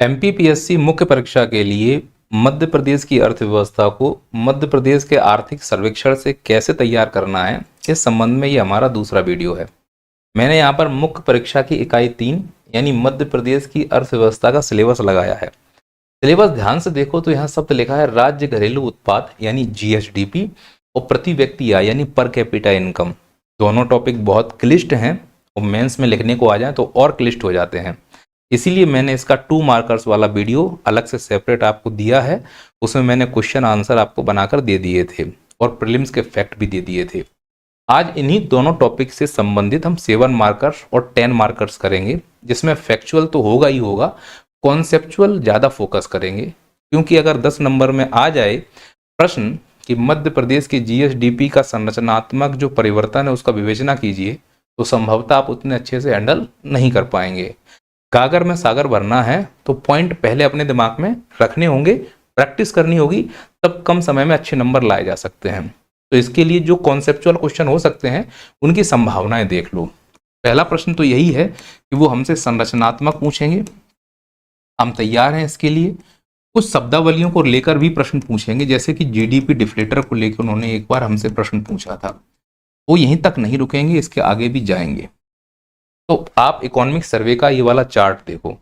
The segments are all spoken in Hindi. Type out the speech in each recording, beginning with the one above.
एमपीपीएससी मुख्य परीक्षा के लिए मध्य प्रदेश की अर्थव्यवस्था को मध्य प्रदेश के आर्थिक सर्वेक्षण से कैसे तैयार करना है, इस संबंध में ये हमारा दूसरा वीडियो है। मैंने यहाँ पर मुख्य परीक्षा की इकाई 3 यानी मध्य प्रदेश की अर्थव्यवस्था का सिलेबस लगाया है। सिलेबस ध्यान से देखो तो यहाँ शब्द लिखा है राज्य घरेलू उत्पाद यानी जीएसडीपी और प्रति व्यक्ति आय यानी पर कैपिटा इनकम। दोनों टॉपिक बहुत क्लिष्ट हैं और मेंस में लिखने को आ जाए तो और क्लिष्ट हो जाते हैं। इसीलिए मैंने इसका 2 मार्कर्स वाला वीडियो अलग से सेपरेट आपको दिया है। उसमें मैंने क्वेश्चन आंसर आपको बनाकर दे दिए थे और प्रीलिम्स के फैक्ट भी दे दिए थे। आज इन्हीं दोनों टॉपिक से संबंधित हम 7 मार्कर्स और 10 मार्कर्स करेंगे, जिसमें फैक्चुअल तो होगा ही होगा, कॉन्सेप्चुअल ज़्यादा फोकस करेंगे। क्योंकि अगर 10 नंबर में आ जाए प्रश्न कि मध्य प्रदेश के जीएसडीपी का संरचनात्मक जो परिवर्तन है उसका विवेचना कीजिए, तो संभवतः आप उतने अच्छे से हैंडल नहीं कर पाएंगे। गागर में सागर भरना है तो पॉइंट पहले अपने दिमाग में रखने होंगे, प्रैक्टिस करनी होगी, तब कम समय में अच्छे नंबर लाए जा सकते हैं। तो इसके लिए जो कॉन्सेप्चुअल क्वेश्चन हो सकते हैं उनकी संभावनाएं देख लो। पहला प्रश्न तो यही है कि वो हमसे संरचनात्मक पूछेंगे, हम तैयार हैं इसके लिए। कुछ शब्दावलियों को लेकर भी प्रश्न पूछेंगे, जैसे कि जीडीपी डिफ्लेटर को लेकर उन्होंने एक बार हमसे प्रश्न पूछा था। वो यहीं तक नहीं रुकेंगे, इसके आगे भी जाएंगे। तो आप इकोनॉमिक सर्वे का ये वाला चार्ट देखो।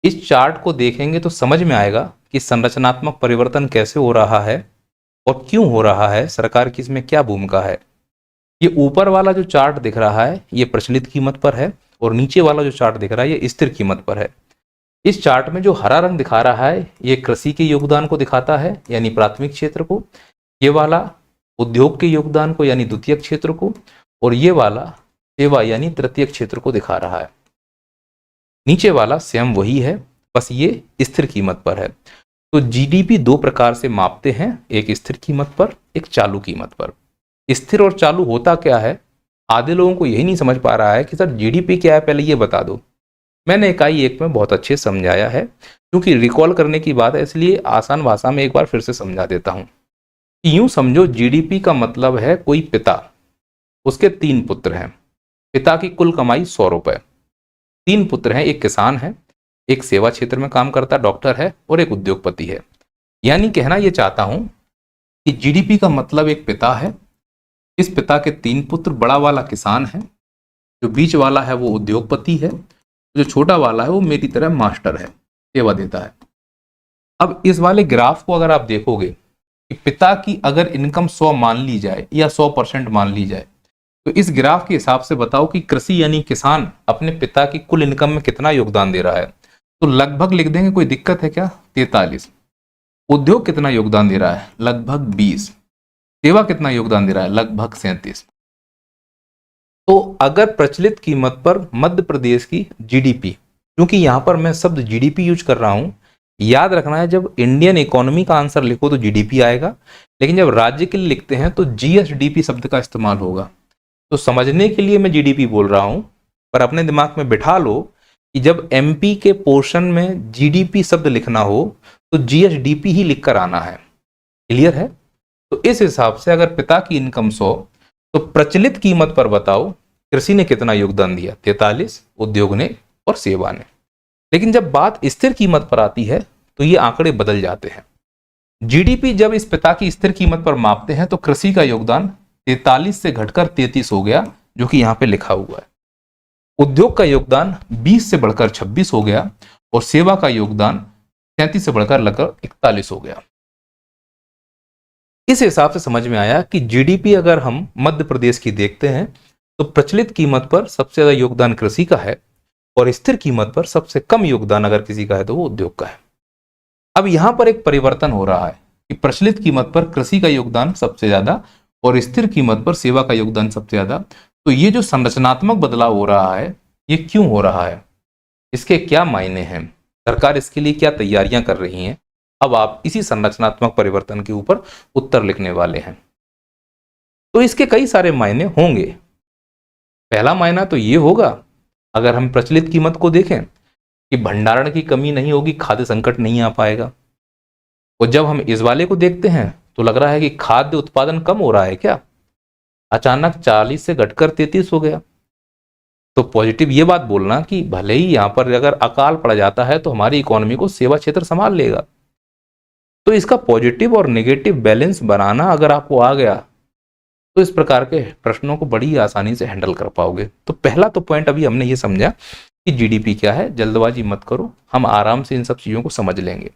इस चार्ट को देखेंगे तो समझ में आएगा कि संरचनात्मक परिवर्तन कैसे हो रहा है और क्यों हो रहा है, सरकार की इसमें क्या भूमिका है। ये ऊपर वाला जो चार्ट दिख रहा है ये प्रचलित कीमत पर है और नीचे वाला जो चार्ट दिख रहा है ये स्थिर कीमत पर है। इस चार्ट में जो हरा रंग दिखा रहा है ये कृषि के योगदान को दिखाता है यानी प्राथमिक क्षेत्र को, ये वाला उद्योग के योगदान को यानी द्वितीयक क्षेत्र को, और ये वाला सेवा यानी तृतीय क्षेत्र को दिखा रहा है। नीचे वाला सेम वही है, बस ये स्थिर कीमत पर है। तो जीडीपी 2 प्रकार से मापते हैं, एक स्थिर कीमत पर, एक चालू कीमत पर। स्थिर और चालू होता क्या है, आधे लोगों को यही नहीं समझ पा रहा है कि सर जीडीपी क्या है, पहले ये बता दो। मैंने इकाई 1 में बहुत अच्छे समझाया है, क्योंकि रिकॉल करने की बात है इसलिए आसान भाषा में एक बार फिर से समझा देता हूं। यूं समझो जीडीपी का मतलब है कोई पिता, उसके 3 पुत्र हैं, पिता की कुल कमाई 100 रुपए। 3 पुत्र हैं, एक किसान है, एक सेवा क्षेत्र में काम करता डॉक्टर है और एक उद्योगपति है। यानी कहना यह चाहता हूं कि जीडीपी का मतलब एक पिता है, इस पिता के 3 पुत्र, बड़ा वाला किसान है, जो बीच वाला है वो उद्योगपति है, जो छोटा वाला है वो मेरी तरह मास्टर है, सेवा देता है। अब इस वाले ग्राफ को अगर आप देखोगे कि पिता की अगर इनकम 100 मान ली जाए या 100% मान ली जाए, तो इस ग्राफ के हिसाब से बताओ कि कृषि यानी किसान अपने पिता की कुल इनकम में कितना योगदान दे रहा है। तो लगभग लिख देंगे, कोई दिक्कत है क्या? 43। उद्योग कितना योगदान दे रहा है? लगभग 20। सेवा कितना योगदान दे रहा है? लगभग 37। तो अगर प्रचलित कीमत पर मध्य प्रदेश की जीडीपी, क्योंकि यहां पर मैं शब्द जीडीपी यूज कर रहा हूं, याद रखना है जब इंडियन इकोनॉमी का आंसर लिखो तो जीडीपी आएगा, लेकिन जब राज्य के लिए लिखते हैं तो जीएसडीपी शब्द का इस्तेमाल होगा। तो समझने के लिए मैं जीडीपी बोल रहा हूं, पर अपने दिमाग में बिठा लो कि जब एमपी के पोर्शन में जीडीपी शब्द लिखना हो तो जीएसडीपी ही लिखकर आना है। क्लियर है? तो इस हिसाब से अगर पिता की इनकम 100, तो प्रचलित कीमत पर बताओ कृषि ने कितना योगदान दिया? 43, उद्योग ने और सेवा ने। लेकिन जब बात स्थिर कीमत पर आती है तो ये आंकड़े बदल जाते हैं। जीडीपी जब इस पिता की स्थिर कीमत पर मापते हैं तो कृषि का योगदान 43 से घटकर 33 हो गया, जो कि यहां पे लिखा हुआ है। उद्योग का योगदान 20 से बढ़कर 26 हो गया और सेवा का योगदान 37 से बढ़कर लगभग 41 हो गया। इस हिसाब से समझ में आया कि जीडीपी अगर हम मध्य प्रदेश की देखते हैं तो प्रचलित कीमत पर सबसे ज्यादा योगदान कृषि का है और स्थिर कीमत पर सबसे कम योगदान अगर किसी का है तो वो उद्योग का है। अब यहां पर एक परिवर्तन हो रहा है कि प्रचलित कीमत पर कृषि का योगदान सबसे ज्यादा और स्थिर कीमत पर सेवा का योगदान सबसे ज्यादा। तो ये जो संरचनात्मक बदलाव हो रहा है ये क्यों हो रहा है, इसके क्या मायने हैं, सरकार इसके लिए क्या तैयारियां कर रही है, अब आप इसी संरचनात्मक परिवर्तन के ऊपर उत्तर लिखने वाले हैं। तो इसके कई सारे मायने होंगे। पहला मायना तो ये होगा, अगर हम प्रचलित कीमत को देखें, कि भंडारण की कमी नहीं होगी, खाद्य संकट नहीं आ पाएगा। और जब हम इस वाले को देखते हैं तो लग रहा है कि खाद्य उत्पादन कम हो रहा है क्या? अचानक 40 से घटकर 33 हो गया। तो पॉजिटिव ये बात बोलना कि भले ही यहाँ पर अगर अकाल पड़ जाता है तो हमारी इकोनॉमी को सेवा क्षेत्र संभाल लेगा। तो इसका पॉजिटिव और नेगेटिव बैलेंस बनाना अगर आपको आ गया तो इस प्रकार के प्रश्नों को बड़ी आसानी से हैंडल कर पाओगे। तो पहला तो पॉइंट अभी हमने ये समझा कि जीडीपी क्या है, जल्दबाजी मत करो, हम आराम से इन सब चीजों को समझ लेंगे।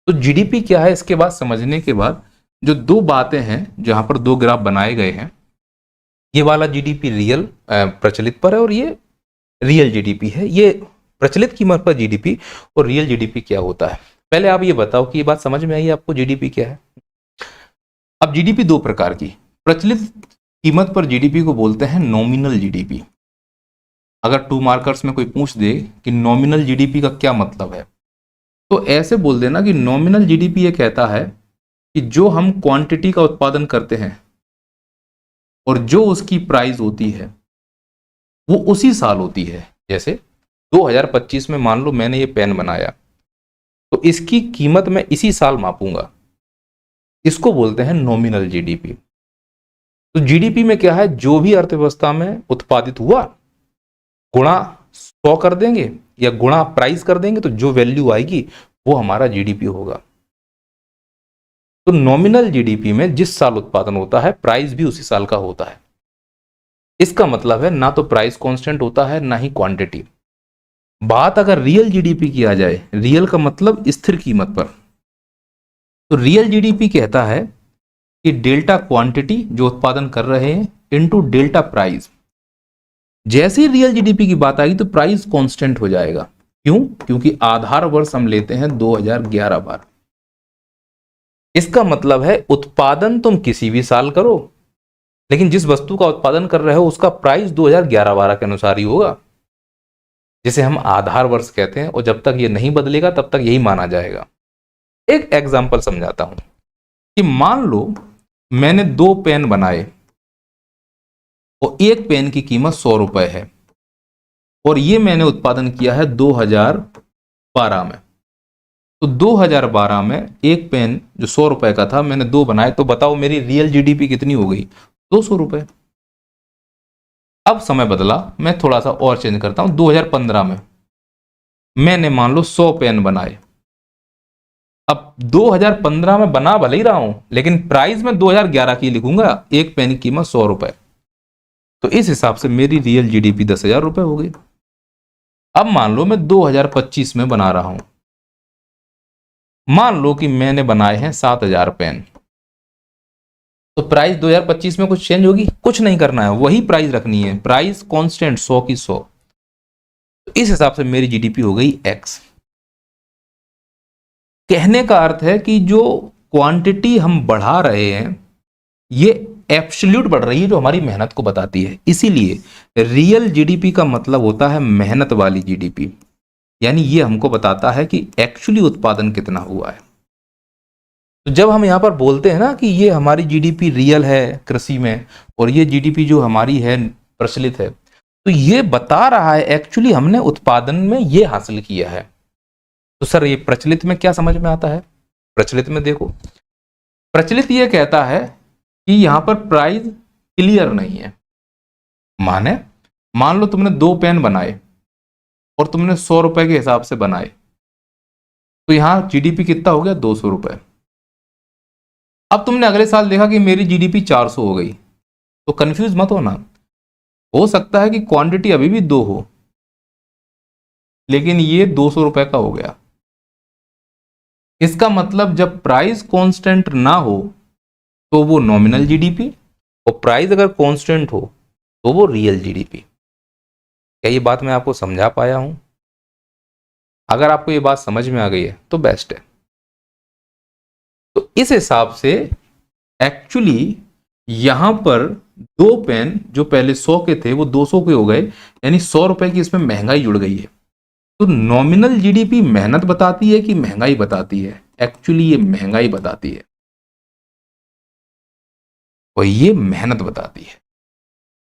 तो जीडीपी क्या है इसके बाद समझने के बाद जो दो बातें हैं, जहां पर दो ग्राफ बनाए गए हैं, ये वाला जीडीपी रियल प्रचलित पर है और ये रियल जीडीपी है। ये प्रचलित कीमत पर जीडीपी और रियल जीडीपी क्या होता है, पहले आप ये बताओ कि ये बात समझ में आई आपको जीडीपी क्या है। अब जीडीपी दो प्रकार की, प्रचलित कीमत पर जीडीपी को बोलते हैं नॉमिनल जीडीपी। अगर 2 मार्कर्स में कोई पूछ दे कि नॉमिनल जीडीपी का क्या मतलब है, तो ऐसे बोल देना कि नॉमिनल जीडीपी ये कहता है कि जो हम क्वांटिटी का उत्पादन करते हैं और जो उसकी प्राइस होती है वो उसी साल होती है। जैसे 2025 में मान लो मैंने ये पेन बनाया, तो इसकी कीमत मैं इसी साल मापूंगा, इसको बोलते हैं नॉमिनल जीडीपी। तो जीडीपी में क्या है, जो भी अर्थव्यवस्था में उत्पादित हुआ गुणा 100 कर देंगे या गुणा प्राइस कर देंगे, तो जो वैल्यू आएगी वो हमारा जीडीपी होगा। तो नॉमिनल जीडीपी में जिस साल उत्पादन होता है प्राइस भी उसी साल का होता है। इसका मतलब है ना तो प्राइस कांस्टेंट होता है ना ही क्वांटिटी। बात अगर रियल जीडीपी की आ जाए, रियल का मतलब स्थिर कीमत पर, तो रियल जीडीपी कहता है कि डेल्टा क्वांटिटी जो उत्पादन कर रहे हैं इनटू डेल्टा प्राइस। जैसे ही रियल जीडीपी की बात आएगी तो प्राइस कांस्टेंट हो जाएगा। क्यों? क्योंकि आधार वर्ष हम लेते हैं 2011 बार। इसका मतलब है उत्पादन तुम किसी भी साल करो, लेकिन जिस वस्तु का उत्पादन कर रहे हो उसका प्राइस 2011-12 के अनुसार ही होगा, जिसे हम आधार वर्ष कहते हैं। और जब तक ये नहीं बदलेगा तब तक यही माना जाएगा। एक एग्जाम्पल समझाता हूं कि मान लो मैंने 2 पेन बनाए और एक पेन की कीमत 100 रुपए है और ये मैंने उत्पादन किया है 2012 में। तो 2012 में एक पेन जो 100 रुपए का था मैंने 2 बनाए, तो बताओ मेरी रियल जीडीपी कितनी हो गई? 200 रुपए। अब समय बदला, मैं थोड़ा सा और चेंज करता हूं। 2015 में मैंने मान लो 100 पेन बनाए। अब 2015 में बना भले ही रहा हूं, लेकिन प्राइस में 2011 की लिखूंगा, एक पेन की कीमत 100 रुपए। तो इस हिसाब से मेरी रियल जीडीपी 10,000 रुपए हो गई। अब मान लो मैं 2025 में बना रहा हूं, मान लो कि मैंने बनाए हैं 7,000 पेन, तो प्राइस 2025 में कुछ चेंज होगी? कुछ नहीं करना है, वही प्राइस रखनी है, प्राइस कांस्टेंट 100 की 100। तो इस हिसाब से मेरी जीडीपी हो गई x। कहने का अर्थ है कि जो क्वांटिटी हम बढ़ा रहे हैं ये एब्सोल्यूट बढ़ रही है, जो हमारी मेहनत को बताती है। इसीलिए रियल जीडीपी का मतलब होता है मेहनत वाली जीडीपी, यानी ये हमको बताता है कि एक्चुअली उत्पादन कितना हुआ है। तो जब हम यहां पर बोलते हैं ना कि ये हमारी जीडीपी रियल है कृषि में और ये जीडीपी जो हमारी है प्रचलित है, तो ये बता रहा है एक्चुअली हमने उत्पादन में ये हासिल किया है। तो सर ये प्रचलित में क्या समझ में आता है? प्रचलित में देखो, प्रचलित ये कहता है कि यहां पर प्राइस क्लियर नहीं है। मान लो तुमने 2 पेन बनाए और तुमने 100 रुपए के हिसाब से बनाए, तो यहां जीडीपी कितना हो गया? 200 रुपए। अब तुमने अगले साल देखा कि मेरी जीडीपी 400 हो गई, तो कंफ्यूज मत होना। हो सकता है कि क्वांटिटी अभी भी 2 हो, लेकिन ये 200 रुपए का हो गया। इसका मतलब जब प्राइस कांस्टेंट ना हो तो वो नॉमिनल जीडीपी, और प्राइस अगर कांस्टेंट हो तो वो रियल जीडीपी। क्या ये बात मैं आपको समझा पाया हूं? अगर आपको ये बात समझ में आ गई है तो बेस्ट है। तो इस हिसाब से एक्चुअली यहां पर 2 पेन जो पहले 100 के थे वो 200 के हो गए, यानी 100 रुपए की इसमें महंगाई जुड़ गई है। तो नॉमिनल जीडीपी मेहनत बताती है कि महंगाई बताती है? एक्चुअली ये महंगाई बताती है और ये मेहनत बताती है।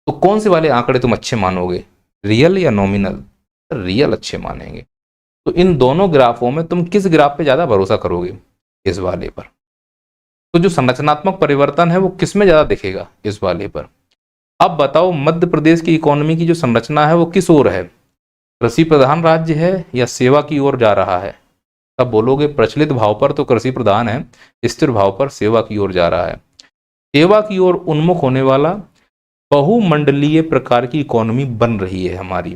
तो कौन से वाले आंकड़े तुम अच्छे मानोगे, रियल या नॉमिनल? रियल अच्छे मानेंगे। तो इन दोनों ग्राफों में तुम किस ग्राफ पे ज्यादा भरोसा करोगे? इस वाले पर। तो जो संरचनात्मक परिवर्तन है वो किस में ज्यादा दिखेगा? इस वाले पर। अब बताओ मध्य प्रदेश की इकोनॉमी की जो संरचना है वो किस ओर है, कृषि प्रधान राज्य है या सेवा की ओर जा रहा है। तब बोलोगे प्रचलित भाव पर तो कृषि प्रधान है, स्थिर भाव पर सेवा की ओर जा रहा है। सेवा की ओर उन्मुख होने वाला बहुमंडलीय प्रकार की इकोनॉमी बन रही है हमारी।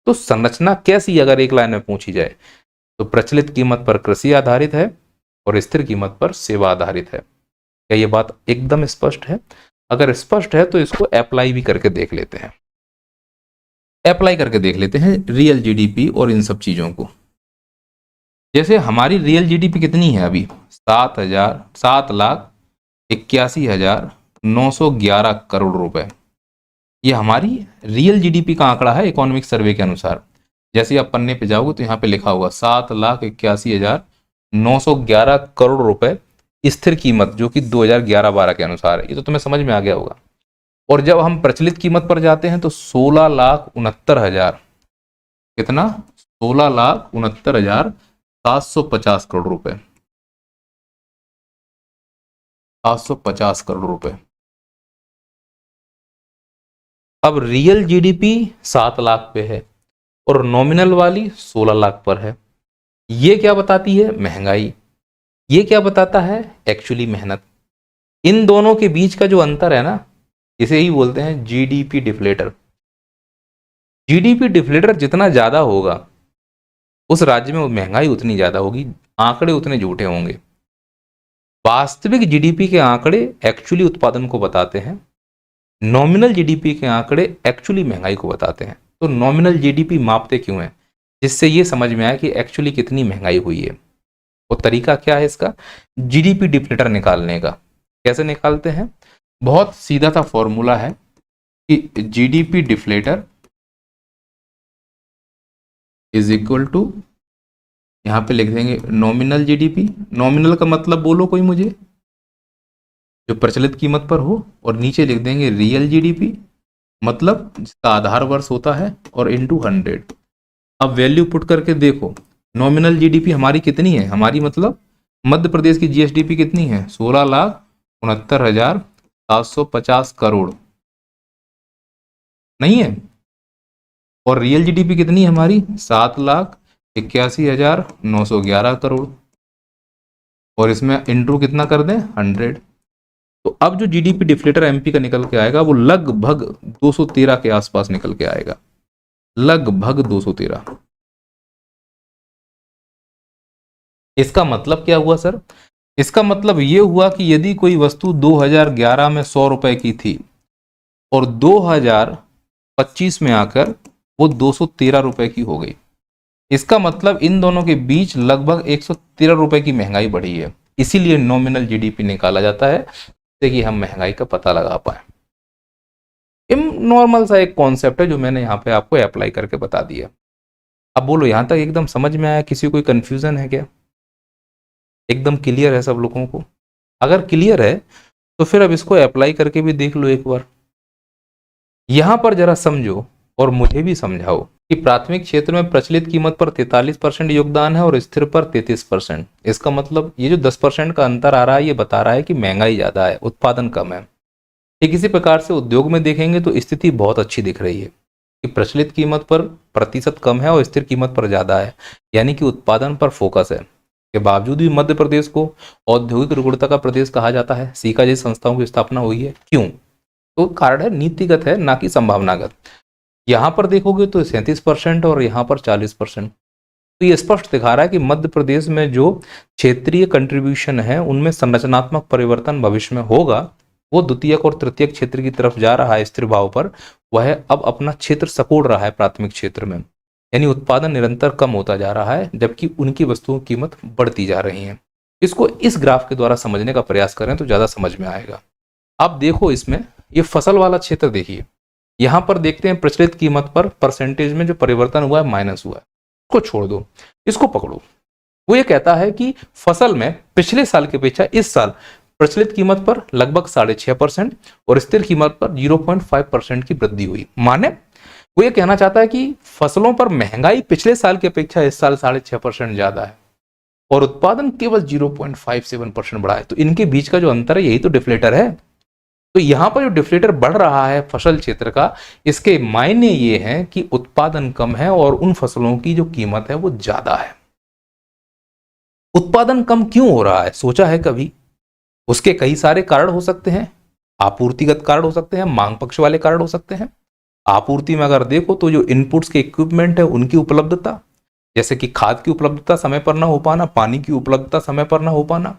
तो संरचना कैसी अगर एक लाइन में पूछी जाए तो प्रचलित कीमत पर कृषि आधारित है और स्थिर कीमत पर सेवा आधारित है। क्या ये बात एकदम स्पष्ट है? अगर स्पष्ट है तो इसको अप्लाई भी करके देख लेते हैं, अप्लाई करके देख लेते हैं रियल जीडीपी और इन सब चीजों को। जैसे हमारी रियल जीडीपी कितनी है अभी, 7,81,911 करोड़ रुपए। ये हमारी रियल जीडीपी का आंकड़ा है इकोनॉमिक सर्वे के अनुसार। जैसे आप पन्ने पे जाओगे तो यहाँ पे लिखा होगा 7,81,911 करोड़ रुपए स्थिर कीमत, जो कि 2011-12 के अनुसार है। ये तो तुम्हें समझ में आ गया होगा। और जब हम प्रचलित कीमत पर जाते हैं तो 16,69,000, कितना, 16,69,750 करोड़ रुपए, 750 करोड़ रुपए। अब रियल जीडीपी 7 लाख पे है और नॉमिनल वाली 16 लाख पर है। ये क्या बताती है? महंगाई। ये क्या बताता है? एक्चुअली मेहनत। इन दोनों के बीच का जो अंतर है ना, इसे ही बोलते हैं जीडीपी डिफ्लेटर। जीडीपी डिफ्लेटर जितना ज्यादा होगा उस राज्य में महंगाई उतनी ज्यादा होगी, आंकड़े उतने झूठे होंगे। वास्तविक जीडीपी के आंकड़े एक्चुअली उत्पादन को बताते हैं, नॉमिनल जीडीपी के आंकड़े एक्चुअली महंगाई को बताते हैं। तो नॉमिनल जीडीपी मापते क्यों है? जिससे ये समझ में आए कि एक्चुअली कितनी महंगाई हुई है। वो तरीका क्या है इसका, जीडीपी डिफ्लेटर निकालने का। कैसे निकालते हैं? बहुत सीधा सा फॉर्मूला है कि GDP deflator is equal to, यहां पे लिख देंगे नॉमिनल जीडीपी। नॉमिनल का मतलब बोलो कोई मुझे, जो प्रचलित कीमत पर हो, और नीचे लिख देंगे रियल जीडीपी, मतलब जिसका आधार वर्ष होता है, और इनटू 100। अब वैल्यू पुट करके देखो, नॉमिनल जीडीपी हमारी कितनी है, हमारी मतलब मध्य प्रदेश की जीएसडीपी कितनी है, 16,69,750 करोड़, नहीं है? और रियल जीडीपी कितनी है हमारी, 7,81,911 करोड़, और इसमें इंटू कितना कर दें, 100। तो अब जो जीडीपी डिफ्लेटर एमपी का निकल के आएगा वो लगभग 213 के आसपास निकल के आएगा, लगभग 213। इसका मतलब क्या हुआ सर? इसका मतलब ये हुआ कि यदि कोई वस्तु 2011 में 100 रुपए की थी और 2025 में आकर वो 213 रुपए की हो गई, इसका मतलब इन दोनों के बीच लगभग 113 रुपए की महंगाई बढ़ी है। इसीलिए नॉमिनल जीडीपी निकाला जाता है कि हम महंगाई का पता लगा पाए। नॉर्मल सा एक कॉन्सेप्ट है जो मैंने यहाँ पे आपको अप्लाई करके बता दिया। अब बोलो यहां तक एकदम समझ में आया? किसी को कोई कंफ्यूजन है क्या? एकदम क्लियर है सब लोगों को? अगर क्लियर है तो फिर अब इसको अप्लाई करके भी देख लो एक बार। यहां पर जरा समझो और मुझे भी समझाओ कि प्राथमिक क्षेत्र में प्रचलित कीमत पर 43% योगदान है और स्थिर पर 33%। इसका मतलब ये जो 10% का अंतर आ रहा है ये बता रहा है कि महंगाई ज्यादा है, उत्पादन कम है। ठीक इसी प्रकार से उद्योग में देखेंगे तो स्थिति बहुत अच्छी दिख रही है कि प्रचलित कीमत पर प्रतिशत कम है और स्थिर कीमत पर ज्यादा है, यानी कि उत्पादन पर फोकस है। के बावजूद भी मध्य प्रदेश को औद्योगिक रुग्णता का प्रदेश कहा जाता है। सीका जैसी संस्थाओं की स्थापना हुई है। क्यों? तो कारण है नीतिगत है, ना कि संभावनागत। यहां पर देखोगे तो 37% और यहां पर 40%। तो ये स्पष्ट दिखा रहा है कि मध्य प्रदेश में जो क्षेत्रीय कंट्रीब्यूशन है उनमें संरचनात्मक परिवर्तन भविष्य में होगा। वो द्वितीयक और तृतीयक क्षेत्र की तरफ जा रहा है स्थिर भाव पर, वह अब अपना क्षेत्र सकोड़ रहा है प्राथमिक क्षेत्र में, यानी उत्पादन निरंतर कम होता जा रहा है जबकि उनकी वस्तुओं की कीमत बढ़ती जा रही है। इसको इस ग्राफ के द्वारा समझने का प्रयास करें तो ज्यादा समझ में आएगा। अब देखो इसमें ये फसल वाला क्षेत्र देखिए, यहां पर देखते हैं प्रचलित कीमत पर परसेंटेज में जो परिवर्तन हुआ है माइनस हुआ है। इसको छोड़ दो, इसको पकड़ो। वो ये कहता है कि फसल में पिछले साल की अपेक्षा इस साल प्रचलित कीमत पर लगभग 6.5% और स्थिर कीमत पर 0.5% की वृद्धि हुई। माने वो ये कहना चाहता है कि फसलों पर महंगाई पिछले साल की अपेक्षा इस साल 6.5% ज्यादा है और उत्पादन केवल 0.57% बढ़ा है। तो इनके बीच का जो अंतर है यही तो डिफ्लेटर है। तो यहां पर जो डिफ्लेटर बढ़ रहा है फसल क्षेत्र का, इसके मायने ये हैं कि उत्पादन कम है और उन फसलों की जो कीमत है वो ज्यादा है। उत्पादन कम क्यों हो रहा है, सोचा है कभी? उसके कई सारे कारण हो सकते हैं। आपूर्तिगत कारण हो सकते हैं, मांग पक्ष वाले कारण हो सकते हैं। आपूर्ति में अगर देखो तो जो इनपुट्स के इक्विपमेंट है उनकी उपलब्धता, जैसे कि खाद की उपलब्धता समय पर ना हो पाना, पानी की उपलब्धता समय पर ना हो पाना,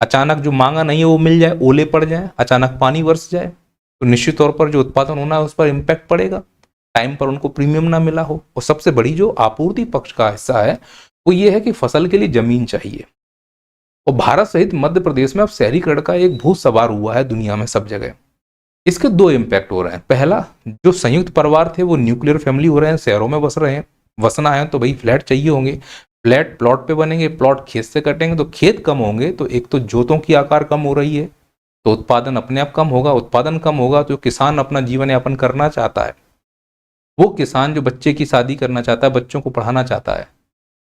अचानक जो मांगा नहीं है वो मिल जाए, ओले पड़ जाए, अचानक पानी बरस जाए, तो निश्चित तौर पर जो उत्पादन होना है उस पर इम्पैक्ट पड़ेगा। टाइम पर उनको प्रीमियम ना मिला हो। और सबसे बड़ी जो आपूर्ति पक्ष का हिस्सा है वो ये है कि फसल के लिए जमीन चाहिए। और भारत सहित मध्य प्रदेश में अब शहरीकरण का एक भूत सवार हुआ है दुनिया में सब जगह। इसके दो इम्पैक्ट हो रहे हैं। पहला, जो संयुक्त परिवार थे वो न्यूक्लियर फैमिली हो रहे हैं, शहरों में बस रहे हैं। वसना है तो भाई फ्लैट चाहिए होंगे, फ्लैट प्लॉट पे बनेंगे, प्लॉट खेत से कटेंगे, तो खेत कम होंगे तो एक तो जोतों की आकार कम हो रही है, तो उत्पादन अपने आप कम होगा। उत्पादन कम होगा तो किसान अपना जीवन यापन करना चाहता है, वो किसान जो बच्चे की शादी करना चाहता है, बच्चों को पढ़ाना चाहता है,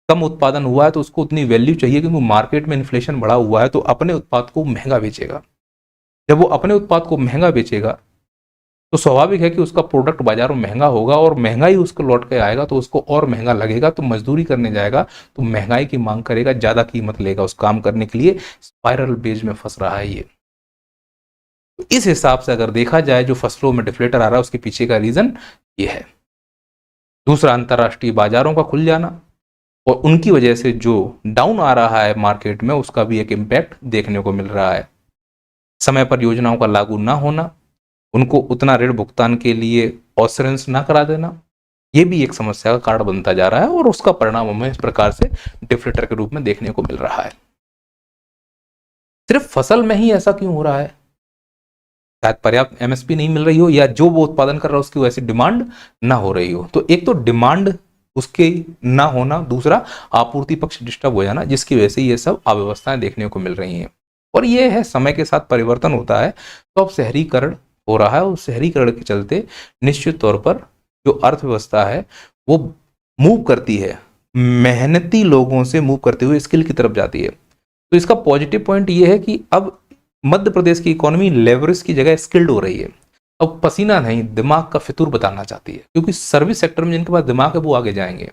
कम उत्पादन हुआ है तो उसको उतनी वैल्यू चाहिए क्योंकि मार्केट में इन्फ्लेशन बढ़ा हुआ है, तो अपने उत्पाद को महंगा बेचेगा। जब वो अपने उत्पाद को महंगा बेचेगा तो स्वाभाविक है कि उसका प्रोडक्ट बाजार में महंगा होगा और महंगाई उसको लौट के आएगा तो उसको और महंगा लगेगा, तो मजदूरी करने जाएगा तो महंगाई की मांग करेगा, ज्यादा कीमत लेगा उस काम करने के लिए। स्पाइरल बेज में फंस रहा है ये। तो इस हिसाब से अगर देखा जाए जो फसलों में डिफ्लेटर आ रहा है उसके पीछे का रीजन ये है। दूसरा, अंतरराष्ट्रीय बाजारों का खुल जाना और उनकी वजह से जो डाउन आ रहा है मार्केट में उसका भी एक इम्पैक्ट देखने को मिल रहा है। समय पर योजनाओं का लागू ना होना, उनको उतना ऋण भुगतान के लिए ऑसरेंस ना करा देना, ये भी एक समस्या का कारण बनता जा रहा है और उसका परिणाम हमें इस प्रकार से डिफ्लेटर के रूप में देखने को मिल रहा है। सिर्फ फसल में ही ऐसा क्यों हो रहा है? शायद पर्याप्त एमएसपी नहीं मिल रही हो या जो वो उत्पादन कर रहा है उसकी वैसी डिमांड ना हो रही हो। तो एक तो डिमांड उसके ना होना, दूसरा आपूर्ति पक्ष डिस्टर्ब हो जाना, जिसकी वजह से ये सब अव्यवस्थाएं देखने को मिल रही हैं। और ये है समय के साथ परिवर्तन होता है तो अब शहरीकरण हो रहा है और शहरीकरण के चलते निश्चित तौर पर जो अर्थव्यवस्था है वो मूव करती है, मेहनती लोगों से मूव करते हुए स्किल की तरफ जाती है। तो इसका पॉजिटिव पॉइंट ये है कि अब मध्य प्रदेश की इकोनॉमी लेवरेज की जगह स्किल्ड हो रही है। अब पसीना नहीं, दिमाग का फितूर बताना चाहती है, क्योंकि सर्विस सेक्टर में जिनके पास दिमाग है वो आगे जाएंगे।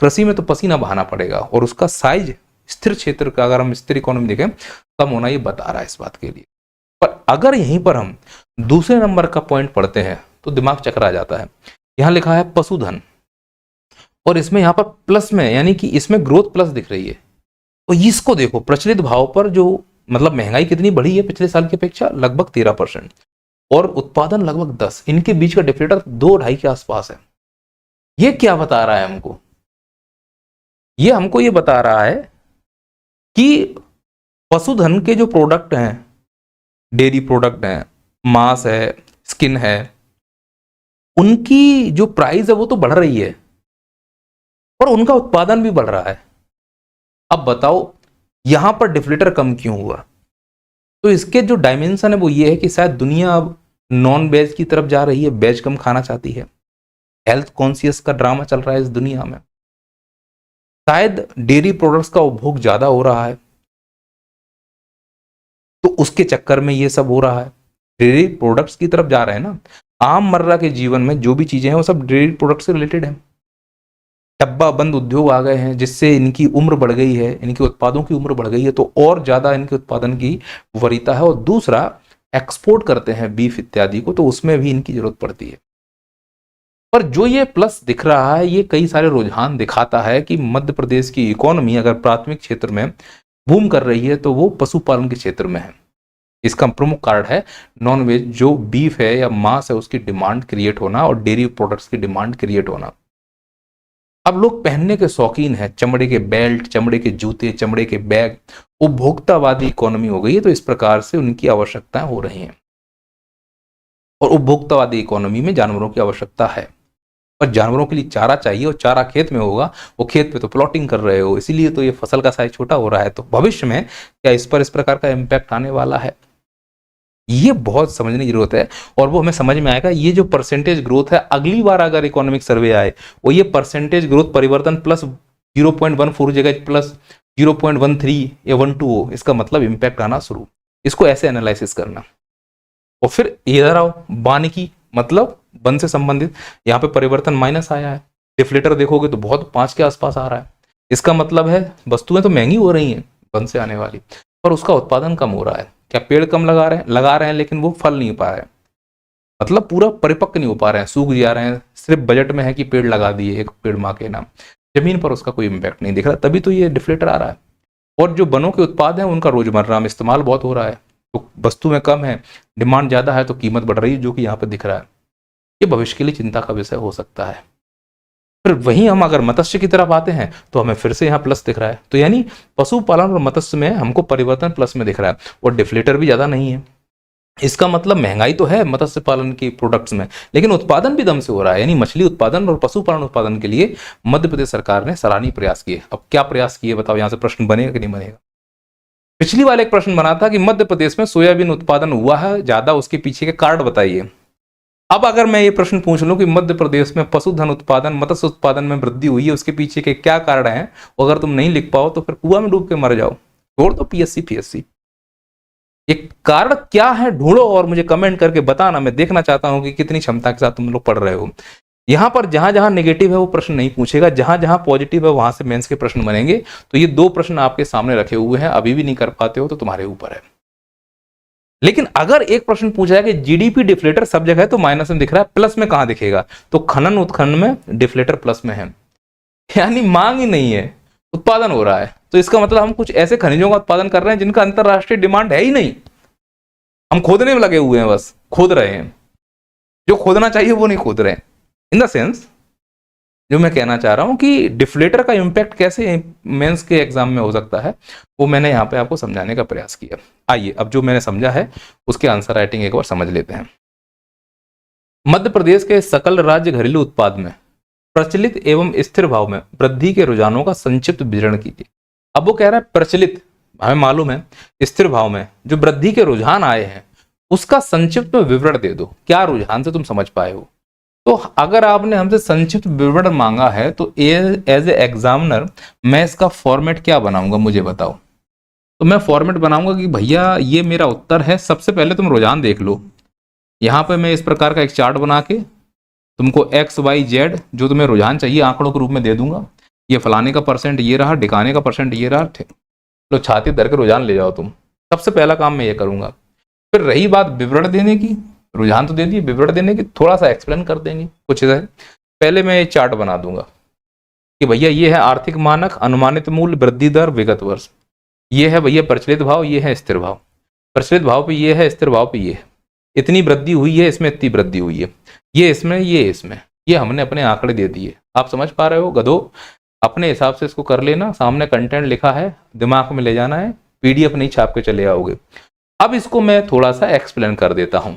कृषि में तो पसीना बहाना पड़ेगा और उसका साइज स्थिर क्षेत्र का, अगर हम स्थिर इकोनॉमी देखें, कम होना ये बता रहा है इस बात के लिए। पर अगर यहीं पर हम दूसरे नंबर का पॉइंट पढ़ते हैं तो दिमाग चकरा जाता है। यहां लिखा है पशुधन और इसमें यहां पर प्लस में, यानी कि इसमें ग्रोथ प्लस दिख रही है। तो इसको देखो, प्रचलित भाव पर जो मतलब महंगाई कितनी बढ़ी है पिछले साल की अपेक्षा, लगभग 13%, और उत्पादन लगभग 10। इनके बीच का डिफरेंस 2-2.5 के आसपास है। ये क्या बता रहा है हमको? ये हमको ये बता रहा है कि पशुधन के जो प्रोडक्ट हैं, डेयरी प्रोडक्ट हैं, मांस है, स्किन है, उनकी जो प्राइस है वो तो बढ़ रही है और उनका उत्पादन भी बढ़ रहा है। अब बताओ यहां पर डिफ्लेटर कम क्यों हुआ? तो इसके जो डायमेंशन है वो ये है कि शायद दुनिया अब नॉन वेज की तरफ जा रही है, वेज कम खाना चाहती है। हेल्थ कॉन्शियस का ड्रामा चल रहा है इस दुनिया में। शायद डेयरी प्रोडक्ट्स का उपभोग ज्यादा हो रहा है तो उसके चक्कर में ये सब हो रहा है। डेयरी प्रोडक्ट्स की तरफ जा रहे हैं ना। आम मर्रा के जीवन में जो भी चीजें हैं वो सब डेयरी प्रोडक्ट से रिलेटेड है। डब्बा बंद उद्योग आ गए हैं जिससे इनकी उम्र बढ़ गई है, इनके उत्पादों की उम्र बढ़ गई है, तो और ज्यादा इनके उत्पादन की वरीयता है। और दूसरा, एक्सपोर्ट करते हैं बीफ इत्यादि को, तो उसमें भी इनकी जरूरत पड़ती है। पर जो ये प्लस दिख रहा है ये कई सारे रुझान दिखाता है कि मध्य प्रदेश की इकोनॉमी अगर प्राथमिक क्षेत्र में बूम कर रही है तो वो पशुपालन के क्षेत्र में है। इसका प्रमुख कारण है नॉन वेज, जो बीफ है या मांस है उसकी डिमांड क्रिएट होना और डेयरी प्रोडक्ट्स की डिमांड क्रिएट होना। अब लोग पहनने के शौकीन हैं, चमड़े के बेल्ट, चमड़े के जूते, चमड़े के बैग। उपभोक्तावादी इकोनॉमी हो गई है तो इस प्रकार से उनकी आवश्यकताएं हो रही हैं। और उपभोक्तावादी इकोनॉमी में जानवरों की आवश्यकता है और जानवरों के लिए चारा चाहिए और चारा खेत में होगा, वो खेत पे तो प्लॉटिंग कर रहे हो, इसीलिए तो ये फसल का साइज छोटा हो रहा है। तो भविष्य में क्या इस पर इस प्रकार का इम्पैक्ट आने वाला है, ये बहुत समझने की जरूरत है। और वो हमें समझ में आएगा ये जो परसेंटेज ग्रोथ है, अगली बार अगर इकोनॉमिक सर्वे आए वो ये परसेंटेज ग्रोथ परिवर्तन प्लस 0.14 जगह प्लस 0.13 या 120 हो, इसका मतलब इम्पैक्ट आना शुरू। इसको ऐसे एनालिसिस करना। और फिर इधर आओ, वानिकी मतलब वन से संबंधित, यहाँ पे परिवर्तन माइनस आया है। डिफ्लेटर देखोगे तो बहुत 5 के आसपास आ रहा है। इसका मतलब है वस्तुएं तो महंगी हो रही हैं वन से आने वाली, पर उसका उत्पादन कम हो रहा है। क्या पेड़ कम लगा रहे हैं लेकिन वो फल नहीं पा रहे हैं, मतलब पूरा परिपक्व नहीं हो पा रहे हैं, सूख जा रहे हैं। सिर्फ बजट में है कि पेड़ लगा दिए, एक पेड़ माँ के नाम, जमीन पर उसका कोई इम्पैक्ट नहीं दिख रहा, तभी तो ये डिफ्लेटर आ रहा है। और जो वनों के उत्पाद हैं उनका रोजमर्रा में इस्तेमाल बहुत हो रहा है, तो वस्तुएं कम है, डिमांड ज्यादा है, तो कीमत बढ़ रही है, जो कि यहाँ पे दिख रहा है। ये भविष्य के लिए चिंता का विषय हो सकता है। फिर वहीं हम अगर मत्स्य की तरफ आते हैं तो हमें फिर से यहाँ प्लस दिख रहा है, तो यानी पशुपालन और मत्स्य में हमको परिवर्तन प्लस में दिख रहा है, और डिफ्लेटर भी ज्यादा नहीं है। इसका मतलब महंगाई तो है मत्स्य पालन की प्रोडक्ट्स में, लेकिन उत्पादन भी दम से हो रहा है। यानी मछली उत्पादन और पशुपालन उत्पादन के लिए मध्य प्रदेश सरकार ने सराहनीय प्रयास किए। अब क्या प्रयास किए बताओ, यहां से प्रश्न बनेगा कि नहीं बनेगा। पिछली बार एक प्रश्न बना था कि मध्य प्रदेश में सोयाबीन उत्पादन हुआ है ज्यादा, उसके पीछे के कारण बताइए। अब अगर मैं ये प्रश्न पूछ लूं कि मध्य प्रदेश में पशुधन उत्पादन, मत्स्य उत्पादन में वृद्धि हुई है, उसके पीछे के क्या कारण हैं, अगर तुम नहीं लिख पाओ तो फिर कुआं में डूब के मर जाओ, छोड़ दो पीएससी। ये कारण क्या है ढूंढो और मुझे कमेंट करके बताना। मैं देखना चाहता हूं कि कितनी क्षमता के साथ तुम लोग पढ़ रहे हो। यहां पर जहां जहां नेगेटिव है वो प्रश्न नहीं पूछेगा, जहां जहां पॉजिटिव है वहां से मेंस के प्रश्न बनेंगे। तो ये 2 प्रश्न आपके सामने रखे हुए हैं, अभी भी नहीं कर पाते हो तो तुम्हारे ऊपर है। लेकिन अगर एक प्रश्न पूछा है कि जीडीपी डिफ्लेटर सब जगह है तो माइनस में दिख रहा है, प्लस में कहां दिखेगा, तो खनन उत्खनन में डिफ्लेटर प्लस में है, यानी मांग ही नहीं है, उत्पादन हो रहा है। तो इसका मतलब हम कुछ ऐसे खनिजों का उत्पादन कर रहे हैं जिनका अंतरराष्ट्रीय डिमांड है ही नहीं, हम खोदने में लगे हुए हैं, बस खोद रहे हैं, जो खोदना चाहिए वो नहीं खोद रहे हैं। इन द सेंस जो मैं कहना चाह रहा हूं कि डिफ्लेटर का इंपैक्ट कैसे मेंस के एग्जाम में हो सकता है, वो मैंने यहां पे आपको समझाने का प्रयास किया। आइए अब जो मैंने समझा है उसके आंसर राइटिंग एक बार समझ लेते हैं। मध्य प्रदेश के सकल राज्य घरेलू उत्पाद में प्रचलित एवं स्थिर भाव में वृद्धि के रुझानों का संक्षिप्त विवरण कीजिए। अब वो कह रहा है प्रचलित, हमें मालूम है, स्थिर भाव में जो वृद्धि के रुझान आए हैं उसका संक्षिप्त में विवरण दे दो। क्या रुझान से तुम समझ पाए हो? तो अगर आपने हमसे संक्षिप्त विवरण मांगा है तो एज ए एग्जामिनर मैं इसका फॉर्मेट क्या बनाऊंगा मुझे बताओ। तो मैं फॉर्मेट बनाऊंगा कि भैया ये मेरा उत्तर है, सबसे पहले तुम रुझान देख लो। यहाँ पे मैं इस प्रकार का एक चार्ट बना के तुमको एक्स वाई जेड जो तुम्हें रुझान चाहिए आंकड़ों के रूप में दे दूंगा। ये फलाने का परसेंट ये रहा, ढिकाने का परसेंट ये रहा, लो छाती धर के रुझान ले जाओ तुम। सबसे पहला काम मैं ये करूंगा। फिर रही बात विवरण देने की, रुझान तो दे दिए, विवरण देने की थोड़ा सा एक्सप्लेन कर देंगे कुछ है। पहले मैं ये चार्ट बना दूंगा कि भैया ये है आर्थिक मानक, अनुमानित मूल्य, वृद्धि दर, विगत वर्ष। ये है भैया प्रचलित भाव, ये है स्थिर भाव। प्रचलित भाव पे ये है, स्थिर भाव पे ये है। इतनी वृद्धि हुई है, इसमें इतनी वृद्धि हुई है, ये इसमें, ये इसमें, ये हमने अपने आंकड़े दे दिए। आप समझ पा रहे हो गधो? अपने हिसाब से इसको कर लेना, सामने कंटेंट लिखा है, दिमाग में ले जाना है, पीडीएफ नहीं छाप के चले आओगे। अब इसको मैं थोड़ा सा एक्सप्लेन कर देता हूं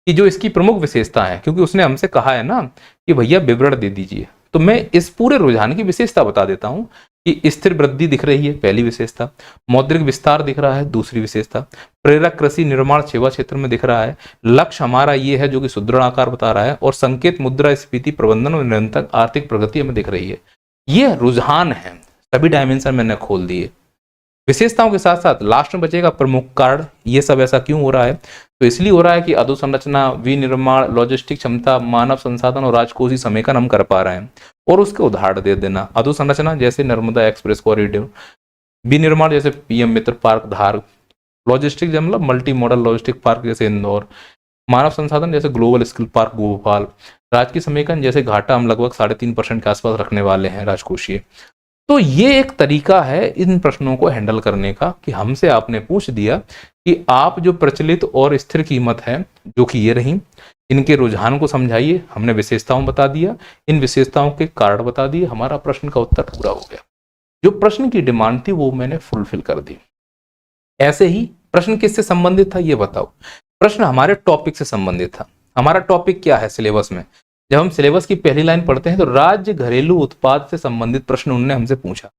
कि जो इसकी प्रमुख विशेषता है, क्योंकि उसने हमसे कहा है ना कि भैया विवरण दे दीजिए, तो मैं इस पूरे रुझान की विशेषता बता देता हूं कि स्थिर वृद्धि दिख रही है, पहली विशेषता। मौद्रिक विस्तार दिख रहा है, दूसरी विशेषता। प्रेरक कृषि निर्माण सेवा क्षेत्र में दिख रहा है। लक्ष्य हमारा ये है जो कि सुदृढ़ आकार बता रहा है, और संकेत मुद्रा स्फीति प्रबंधन और निरंतर आर्थिक प्रगति हमें दिख रही है। ये रुझान है, सभी डायमेंशन मैंने खोल दिए। विशेषताओं के साथ साथ लास्ट में बचेगा प्रमुख कारण। ये सब ऐसा क्यों हो रहा है? तो इसलिए हो रहा है कि अधोसंरचना, विनिर्माण, लॉजिस्टिक क्षमता, मानव संसाधन और राजकोषीय समेकन हम कर पा रहे हैं। और उसके उदाहरण दे देना। अधोसंरचना जैसे नर्मदा एक्सप्रेस कॉरिडोर, विनिर्माण जैसे पीएम मित्र पार्क धार, लॉजिस्टिक मतलब मल्टी मॉडल लॉजिस्टिक पार्क जैसे इंदौर, मानव संसाधन जैसे ग्लोबल स्किल पार्क भोपाल, राजकीय समेकन जैसे घाटा हम लगभग 3.5% के आसपास रखने वाले हैं राजकोषीय। तो ये एक तरीका है इन प्रश्नों को हैंडल करने का कि हमसे आपने पूछ दिया कि आप जो प्रचलित और स्थिर कीमत है जो कि ये रही, इनके रुझान को समझाइए। हमने विशेषताओं बता दिया, इन विशेषताओं के कारण बता दिए, हमारा प्रश्न का उत्तर पूरा हो गया। जो प्रश्न की डिमांड थी वो मैंने फुलफिल कर दी। ऐसे ही प्रश्न किससे संबंधित था ये बताओ। प्रश्न हमारे टॉपिक से संबंधित था। हमारा टॉपिक क्या है सिलेबस में? जब हम सिलेबस की पहली लाइन पढ़ते हैं तो राज्य घरेलू उत्पाद से संबंधित प्रश्न उन्होंने हमसे पूछा।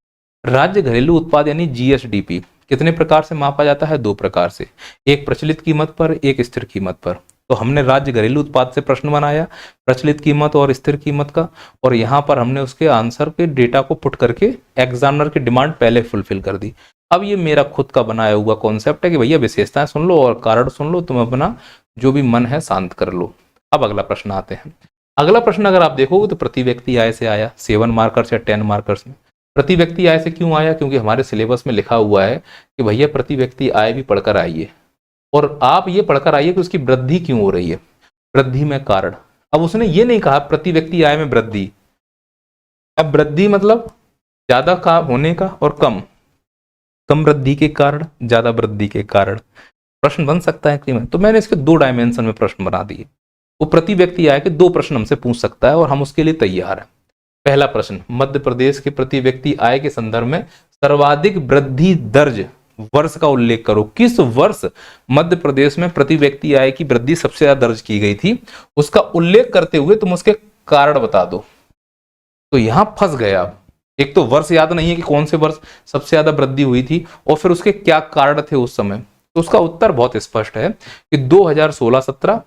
राज्य घरेलू उत्पाद यानी जीएसडीपी कितने प्रकार से मापा जाता है? 2 प्रकार से, एक प्रचलित कीमत पर, एक स्थिर कीमत पर। तो हमने राज्य घरेलू उत्पाद से प्रश्न बनाया, प्रचलित कीमत और स्थिर कीमत का, और यहाँ पर हमने उसके आंसर के डेटा को पुट करके एग्जामिनर की डिमांड पहले फुलफिल कर दी। अब ये मेरा खुद का बनाया हुआ कॉन्सेप्ट है कि भैया विशेषताएं सुन लो और कारण सुन लो, तुम अपना जो भी मन है शांत कर लो। अब अगला प्रश्न आते हैं। अगला प्रश्न अगर आप देखोगे तो प्रति व्यक्ति आय से आया, 7 मार्कर्स या 10 मार्कर्स में। प्रति व्यक्ति आय से क्यों आया? क्योंकि हमारे सिलेबस में लिखा हुआ है कि भैया प्रति व्यक्ति आय भी पढ़कर आइए, और आप ये पढ़कर आइए कि उसकी वृद्धि क्यों हो रही है, वृद्धि में कारण। अब उसने ये नहीं कहा प्रति व्यक्ति आय में वृद्धि, अब वृद्धि मतलब ज्यादा का होने का और कम वृद्धि के कारण, ज्यादा वृद्धि के कारण। प्रश्न बन सकता है कि तो मैंने इसके 2 डायमेंशन में प्रश्न बना दिए। वो प्रति व्यक्ति आय के 2 प्रश्न हमसे पूछ सकता है और हम उसके लिए तैयार हैं। पहला प्रश्न, मध्य प्रदेश के प्रति व्यक्ति आय के संदर्भ में सर्वाधिक वृद्धि दर्ज वर्ष का उल्लेख करो। किस वर्ष मध्य प्रदेश में प्रति व्यक्ति आय की वृद्धि सबसे ज्यादा दर्ज की गई थी, उसका उल्लेख करते हुए तुम उसके कारण बता दो। तो यहां फंस गए आप। एक तो वर्ष याद नहीं है कि कौन से वर्ष सबसे ज्यादा वृद्धि हुई थी और फिर उसके क्या कारण थे उस समय। तो उसका उत्तर बहुत स्पष्ट है कि 2016-17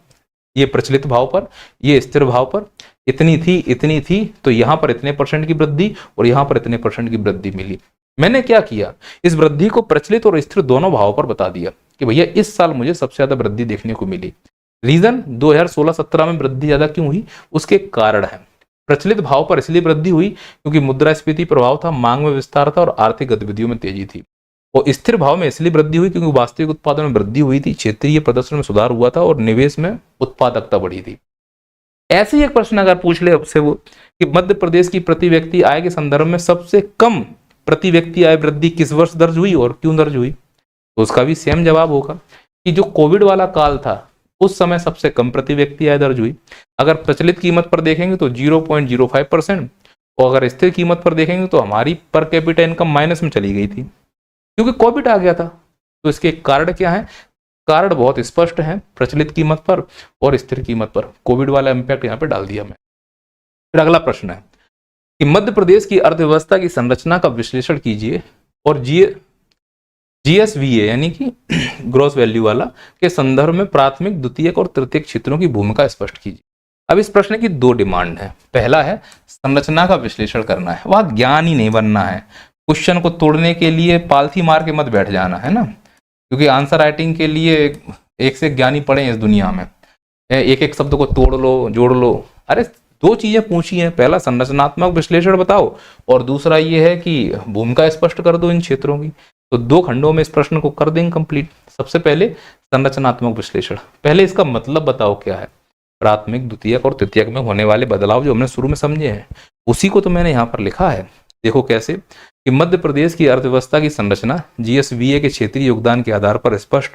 ये प्रचलित भाव पर, ये स्थिर भाव पर इतनी थी, तो यहां पर इतने % की वृद्धि और यहां पर इतने % की वृद्धि मिली। मैंने क्या किया, इस वृद्धि को प्रचलित और स्थिर दोनों भाव पर बता दिया कि भैया इस साल मुझे सबसे ज्यादा वृद्धि देखने को मिली। रीजन 2016-17 में वृद्धि ज्यादा क्यों हुई, उसके कारण है। प्रचलित भाव पर इसलिए वृद्धि हुई क्योंकि मुद्रास्फीति प्रभाव था, मांग में विस्तार था और आर्थिक गतिविधियों में तेजी थी। और स्थिर भाव में इसलिए वृद्धि हुई क्योंकि वास्तविक उत्पादन में वृद्धि हुई थी, क्षेत्रीय प्रदर्शन में सुधार हुआ था और निवेश में उत्पादकता बढ़ी थी। ऐसे ही एक प्रश्न अगर पूछ ले आपसे वो कि मध्य प्रदेश की प्रति व्यक्ति आय के संदर्भ में सबसे कम प्रति व्यक्ति आय वृद्धि किस वर्ष दर्ज हुई और क्यों दर्ज हुई, तो उसका भी सेम जवाब होगा कि जो कोविड वाला काल था उस समय सबसे कम प्रति व्यक्ति आय दर्ज हुई। अगर प्रचलित कीमत पर देखेंगे तो 0.05%, और अगर स्थिर कीमत पर देखेंगे तो हमारी पर कैपिटा इनकम माइनस में चली गई थी क्योंकि कोविड आ गया था। तो इसके कारण क्या है, कारण बहुत स्पष्ट है, प्रचलित कीमत पर और स्थिर कीमत पर कोविड वाला इंपैक्ट यहाँ पे डाल दिया मैं। फिर अगला प्रश्न है कि मध्य प्रदेश की अर्थव्यवस्था की संरचना का विश्लेषण कीजिए और GSVA यानी कि ग्रॉस वैल्यू वाला के संदर्भ में प्राथमिक, द्वितीयक और तृतीयक क्षेत्रों की भूमिका स्पष्ट कीजिए। अब इस प्रश्न की 2 डिमांड है। पहला है संरचना का विश्लेषण करना है, वह ज्ञान ही नहीं बनना है। क्वेश्चन को तोड़ने के लिए पालथी मार के मत बैठ जाना है ना, क्योंकि आंसर राइटिंग के लिए एक से ज्ञानी पड़े इस दुनिया में, एक एक शब्द को तोड़ लो जोड़ लो। अरे 2 चीजें पूछी हैं, पहला संरचनात्मक विश्लेषण बताओ और दूसरा ये है कि भूमिका स्पष्ट कर दो इन क्षेत्रों की। तो 2 खंडों में इस प्रश्न को कर देंगे कंप्लीट। सबसे पहले संरचनात्मक विश्लेषण, पहले इसका मतलब बताओ क्या है। प्राथमिक, द्वितीयक और तृतीयक में होने वाले बदलाव जो हमने शुरू में समझे हैं उसी को तो मैंने यहाँ पर लिखा है। देखो कैसे कि मध्य प्रदेश की अर्थव्यवस्था की संरचना GSVA के क्षेत्रीय योगदान के आधार पर स्पष्ट,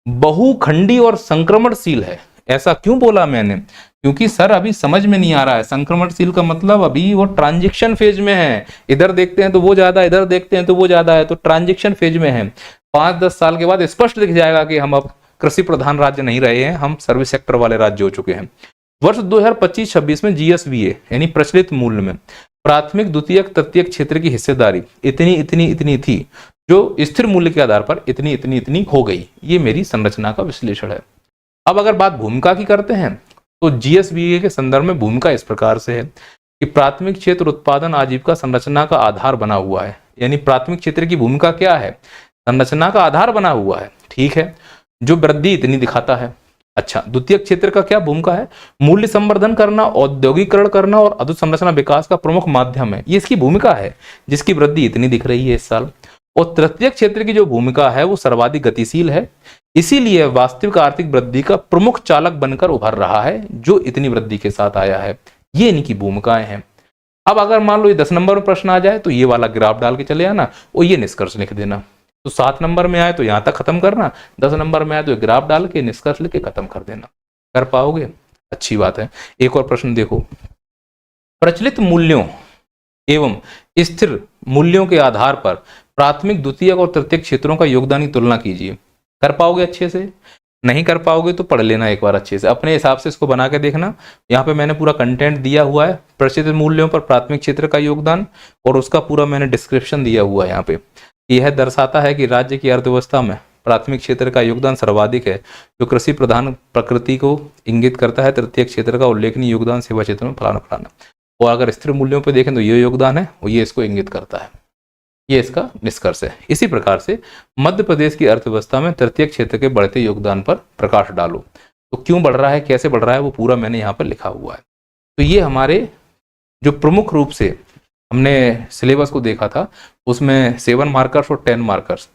बहुखंडी और संक्रमणशील है। ऐसा क्यों बोला मैंने, क्योंकि सर अभी समझ में नहीं आ रहा है। संक्रमणशील का मतलब अभी वो ट्रांजिशन फेज में है, इधर देखते हैं तो वो ज्यादा, इधर देखते हैं तो वो ज्यादा है, तो ट्रांजिशन फेज में है। 5-10 साल के बाद स्पष्ट दिख जाएगा कि हम अब कृषि प्रधान राज्य नहीं रहे हैं, हम सर्विस सेक्टर वाले राज्य हो चुके हैं। वर्ष 2025-26 में GSVA यानी प्रचलित मूल्य में प्राथमिक, द्वितीयक, तृतीयक क्षेत्र की हिस्सेदारी इतनी थी, जो स्थिर मूल्य के आधार पर इतनी हो गई। ये मेरी संरचना का विश्लेषण है। अब अगर बात भूमिका की करते हैं तो GSVA के संदर्भ में भूमिका इस प्रकार से है कि प्राथमिक क्षेत्र उत्पादन आजीविका संरचना का आधार बना हुआ है। यानी प्राथमिक क्षेत्र की भूमिका क्या है, संरचना का आधार बना हुआ है, ठीक है, जो वृद्धि इतनी दिखाता है। अच्छा, द्वितीय क्षेत्र का क्या भूमिका है, मूल्य संवर्धन करना, औद्योगिकरण करना और अधोसंरचना विकास का प्रमुख माध्यम है, ये इसकी भूमिका है जिसकी वृद्धि इतनी दिख रही है इस साल। और तृतीय क्षेत्र की जो भूमिका है वो सर्वाधिक गतिशील है, इसीलिए वास्तविक आर्थिक वृद्धि का प्रमुख चालक बनकर उभर रहा है, जो इतनी वृद्धि के साथ आया है। ये इनकी भूमिकाएं हैं। अब अगर मान लो ये 10 नंबर में प्रश्न आ जाए तो ये वाला ग्राफ डाल के चले आना और ये निष्कर्ष लिख देना। तो 7 नंबर में आए तो यहां तक खत्म करना, 10 नंबर में आए तो ग्राफ डाल के निष्कर्ष लिख के खत्म कर देना। कर पाओगे? अच्छी बात है। एक और प्रश्न देखो, प्रचलित मूल्यों एवं स्थिर मूल्यों के आधार पर प्राथमिक, द्वितीयक और तृतीयक क्षेत्रों का योगदान की तुलना कीजिए। कर पाओगे अच्छे से? नहीं कर पाओगे तो पढ़ लेना एक बार अच्छे से, अपने हिसाब से इसको बना के देखना। यहाँ पे मैंने पूरा कंटेंट दिया हुआ है, प्रचलित मूल्यों पर प्राथमिक क्षेत्र का योगदान, और उसका पूरा मैंने डिस्क्रिप्शन दिया हुआ है यहाँ पे। यह दर्शाता है कि राज्य की अर्थव्यवस्था में प्राथमिक क्षेत्र का योगदान सर्वाधिक है, जो कृषि प्रधान प्रकृति को इंगित करता है। तृतीय क्षेत्र का उल्लेखनीय योगदान सेवा क्षेत्र में फलाना फलाना, और अगर स्थिर मूल्यों पर देखें तो ये योगदान है वो ये इसको इंगित करता है। ये इसका निष्कर्ष है। इसी प्रकार से मध्य प्रदेश की अर्थव्यवस्था में तृतीय क्षेत्र के बढ़ते योगदान पर प्रकाश डालो। तो क्यों बढ़ रहा है, कैसे बढ़ रहा है, वो पूरा मैंने यहाँ पर लिखा हुआ है। तो ये हमारे जो प्रमुख रूप से हमने सिलेबस को देखा था, उसमें 7 मार्कर्स और 10 मार्कर्स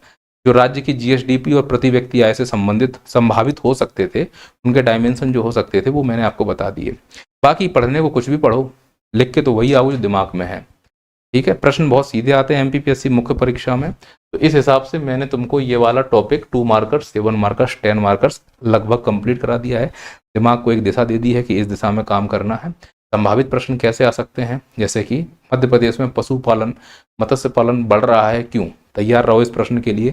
जो राज्य की जीएसडीपी और प्रति व्यक्ति आय से संबंधित संभावित हो सकते थे, उनके डायमेंशन जो हो सकते थे वो मैंने आपको बता दिए। बाकी पढ़ने को कुछ भी पढ़ो, लिख के तो वही आओ जो दिमाग में है। ठीक है, प्रश्न बहुत सीधे आते हैं एमपीपीएससी मुख्य परीक्षा में, तो इस हिसाब से मैंने तुमको ये वाला टॉपिक 2 मार्कर्स, 7 मार्कर्स, 10 मार्कर्स लगभग कंप्लीट करा दिया है। दिमाग को एक दिशा दे दी है कि इस दिशा में काम करना है। संभावित प्रश्न कैसे आ सकते हैं, जैसे कि मध्य प्रदेश में पशुपालन, मत्स्य पालन बढ़ रहा है क्यों, तैयार रहो इस प्रश्न के लिए,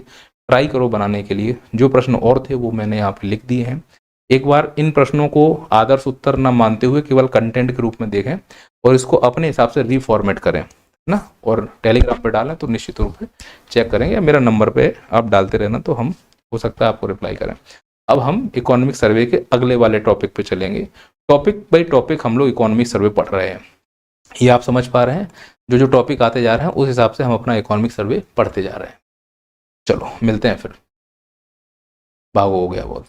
ट्राई करो बनाने के लिए। जो प्रश्न और थे वो मैंने यहाँ पे लिख दिए हैं। एक बार इन प्रश्नों को आदर्श उत्तर न मानते हुए केवल कंटेंट के रूप में देखें और इसको अपने हिसाब से रीफॉर्मेट करें ना, और टेलीग्राम पे डालें तो निश्चित रूप से चेक करेंगे, या मेरा नंबर पे आप डालते रहना तो हम हो सकता है आपको रिप्लाई करें। अब हम इकोनॉमिक सर्वे के अगले वाले टॉपिक पे चलेंगे। टॉपिक बाई टॉपिक हम लोग इकोनॉमिक सर्वे पढ़ रहे हैं, ये आप समझ पा रहे हैं। जो जो टॉपिक आते जा रहे हैं उस हिसाब से हम अपना इकोनॉमिक सर्वे पढ़ते जा रहे हैं। चलो मिलते हैं फिर। भागो हो गया बहुत।